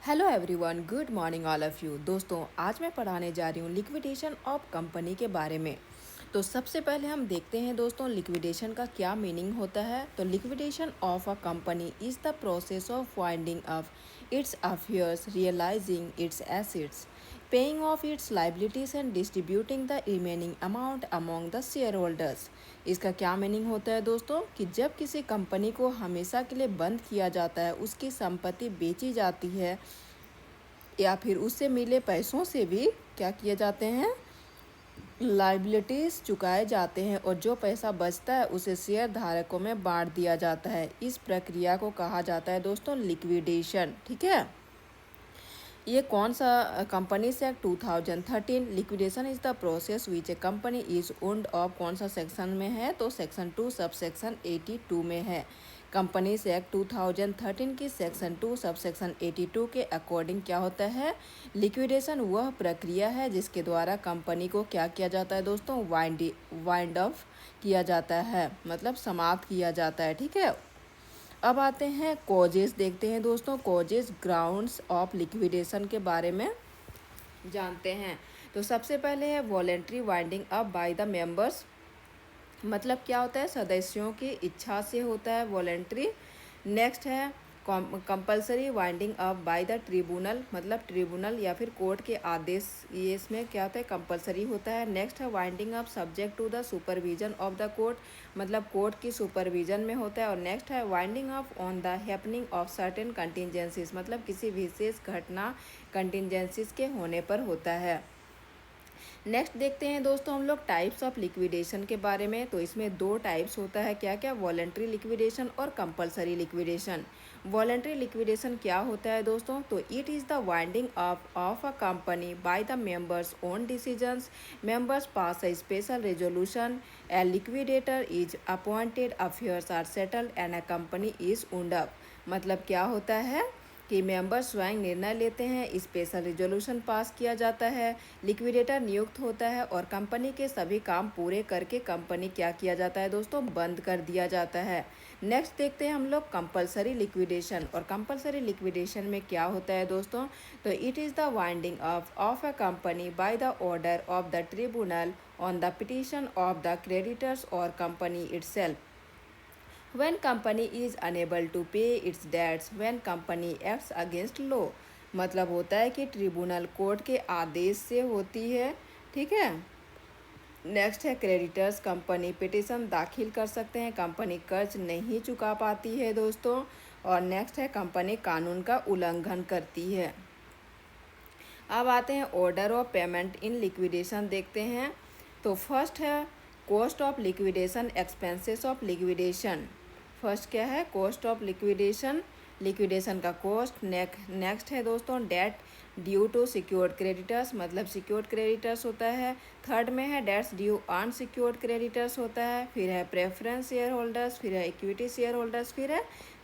Hello everyone, good morning all of you. दोस्तों, आज मैं पढ़ाने जा रही हूँ लिक्विडेशन ऑफ कंपनी के बारे में। तो सबसे पहले हम देखते हैं दोस्तों लिक्विडेशन का क्या मीनिंग होता है। तो liquidation of a company is the process of winding up its affairs, realising its assets, paying off its liabilities and distributing the remaining amount among the shareholders. इसका क्या मीनिंग होता है दोस्तों कि जब किसी कंपनी को हमेशा के लिए बंद किया जाता है, उसकी संपत्ति बेची जाती है या फिर उससे मिले पैसों से भी क्या किए जाते हैं, लाइबिलिटीज चुकाए जाते हैं और जो पैसा बचता है उसे शेयर धारकों में बांट दिया जाता है। इस प्रक्रिया को कहा जाता है दोस्तों लिक्विडेशन। ठीक है, ये कौन सा companies act 2013 liquidation is the process which A company is owned of, कौन सा सेक्शन में है तो सेक्शन 2 सब सेक्शन 82 में है। कंपनीज एक्ट 2013 की सेक्शन 2 सब सेक्शन 82 के अकॉर्डिंग क्या होता है, लिक्विडेशन वह प्रक्रिया है जिसके द्वारा कंपनी को क्या किया जाता है दोस्तों, वाइंड ऑफ किया जाता है, मतलब समाप्त किया जाता है। ठीक है, अब आते हैं कॉजेस देखते हैं दोस्तों, कॉजेस ग्राउंड्स ऑफ लिक्विडेशन के बारे में जानते हैं। तो सबसे पहले है voluntary winding up by the members, मतलब क्या होता है, सदस्यों की इच्छा से होता है वॉलेंट्री। नेक्स्ट है compulsory winding up by the tribunal, मतलब ट्रिब्यूनल या फिर कोर्ट के आदेश, ये इसमें क्या होता है, कंपलसरी होता है। नेक्स्ट है winding up subject to the supervision of the court, मतलब कोर्ट की सुपरविजन में होता है। और नेक्स्ट है winding up on the happening of certain contingencies, मतलब किसी विशेष घटना कंटिजेंसीज के होने पर होता है। नेक्स्ट देखते हैं दोस्तों हम लोग टाइप्स ऑफ लिक्विडेशन के बारे में। तो इसमें दो टाइप्स होता है, क्या क्या, वॉलेंट्री लिक्विडेशन और कंपलसरी लिक्विडेशन। वॉलेंट्री लिक्विडेशन क्या होता है दोस्तों, तो it is the winding up of a company by the members own decisions, members pass a special resolution, a liquidator is appointed, affairs are settled and a company is wound up। मतलब क्या होता है कि member स्वयं निर्णय लेते हैं, special resolution pass किया जाता है, लिक्विडेटर नियुक्त होता है और कंपनी के सभी काम पूरे करके कंपनी क्या किया जाता है दोस्तों, बंद कर दिया जाता है। नेक्स्ट देखते हैं हम लोग कंपलसरी लिक्विडेशन। और कंपलसरी लिक्विडेशन में क्या होता है दोस्तों, तो it is the winding of a company by the order of the tribunal on the petition of the creditors और company itself, when company is unable to pay its debts, when company acts against law। मतलब होता है कि tribunal court के आदेश से होती है। ठीक है, नेक्स्ट है क्रेडिटर्स, कंपनी पिटिशन दाखिल कर सकते हैं, कंपनी कर्ज नहीं चुका पाती है दोस्तों। और नेक्स्ट है कंपनी कानून का उल्लंघन करती है। अब आते हैं order of payment in liquidation देखते हैं। तो फर्स्ट है cost of liquidation, expenses of liquidation. First क्या है, कॉस्ट ऑफ लिक्विडेशन, लिक्विडेशन का कॉस्ट। नेक्स्ट है दोस्तों debt due to secured creditors, मतलब सिक्योर्ड क्रेडिटर्स होता है। थर्ड में है डेट्स ड्यू अनसिक्योर्ड क्रेडिटर्स होता है। फिर है प्रेफरेंस शेयर होल्डर्स, फिर है इक्विटी शेयर होल्डर्स, फिर है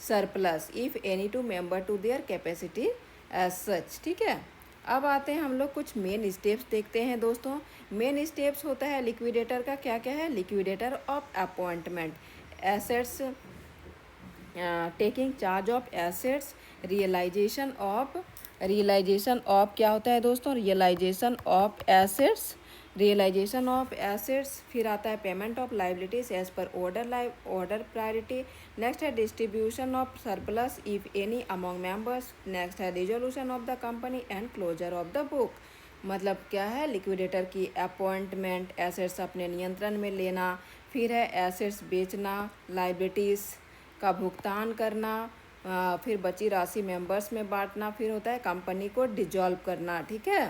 surplus if any to member to their capacity as such. ठीक है, अब आते हैं हम लोग कुछ मेन स्टेप्स देखते हैं दोस्तों। मेन स्टेप्स होता है लिक्विडेटर का, क्या क्या है, liquidator of appointment, assets, taking charge of assets, realisation of क्या होता है दोस्तों, realisation of assets, realisation of assets. फिर आता है payment of liabilities as per order priority. Next है distribution of surplus if any among members. Next है resolution of the company and closure of the book. मतलब क्या है, liquidator की appointment, assets अपने नियंत्रण में लेना, फिर है एसेट्स बेचना, लाइबिलिटीज़ का भुगतान करना, फिर बची राशि मेंबर्स में बांटना, फिर होता है कंपनी को डिजॉल्व करना। ठीक है,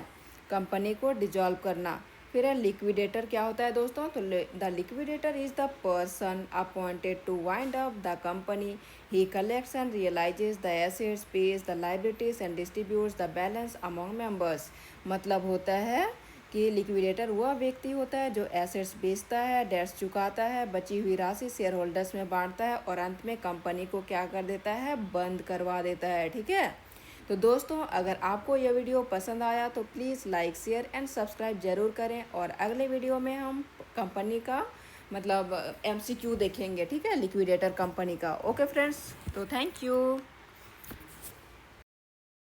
कंपनी को डिजॉल्व करना। फिर है लिक्विडेटर क्या होता है दोस्तों, तो the liquidator is the person appointed to wind up the company, he collects and realises the assets, pays the liabilities and distributes the balance among members. मतलब होता है कि लिक्विडेटर वह व्यक्ति होता है जो एसेट्स बेचता है, डेट्स चुकाता है, बची हुई राशि शेयर होल्डर्स में बांटता है और अंत में कंपनी को क्या कर देता है, बंद करवा देता है। ठीक है, तो दोस्तों अगर आपको यह वीडियो पसंद आया तो please like share and subscribe ज़रूर करें। और अगले वीडियो में हम कंपनी का मतलब MCQ देखेंगे। ठीक है, लिक्विडेटर कंपनी का। ओके फ्रेंड्स, तो थैंक यू।